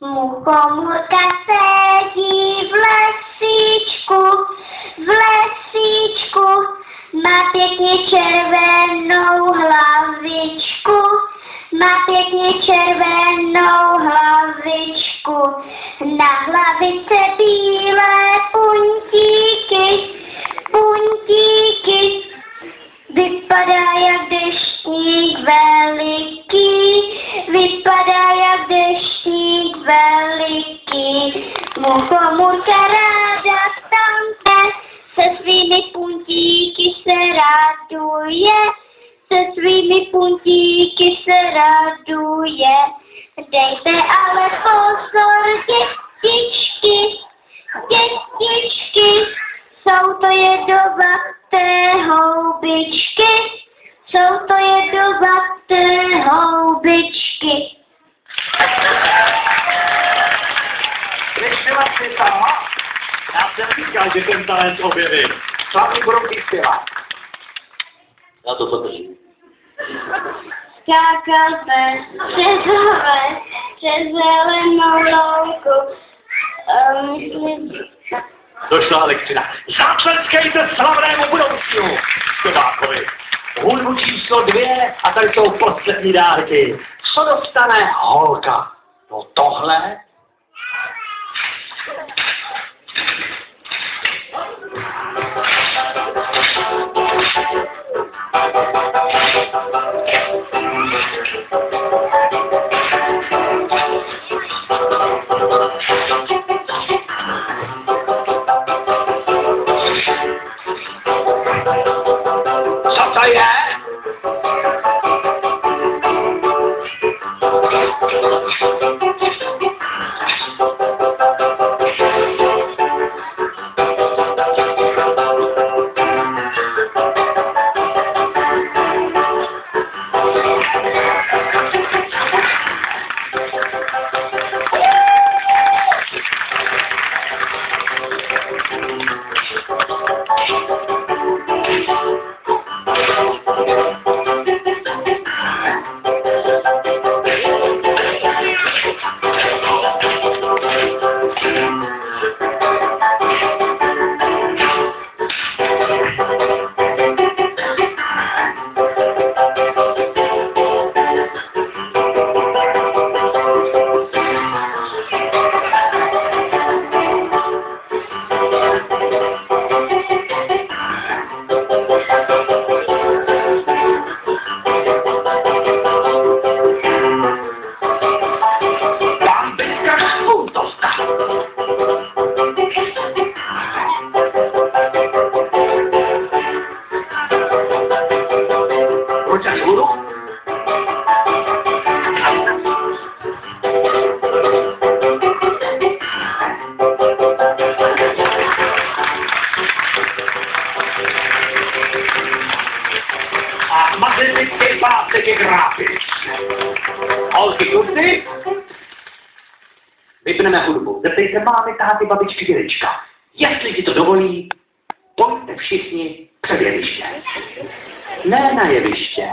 Muchomůrka sedí v lesíčku, má pěkně červenou hlavičku, na hlavice bílé puntíky, vypadá jak deštník veliký, Muchomůrka ráda tance, se svými puntíky se raduje, dejte ale pozor, dětičky, jsou to jedovaté houbičky. Neštěla si sama? Já jsem říkal, že ten talent objevím. Slavný budou ty zpěvat. Já to podržím. Skákal přes zelenou louku. Došla elektřina. Zatleskejte slavnému budoucímu zpěvákovi. Hudbu číslo 2 a tady jsou poslední dárky. Co dostane holka? No tohle? Co to je? A magnetický pásek je gratis. Holky, kluci, vypneme hudbu. Zeptejte mámy, táty, babičky, dědečka. Jestli ti to dovolí, pojďte všichni před jeviště. Ne na jeviště.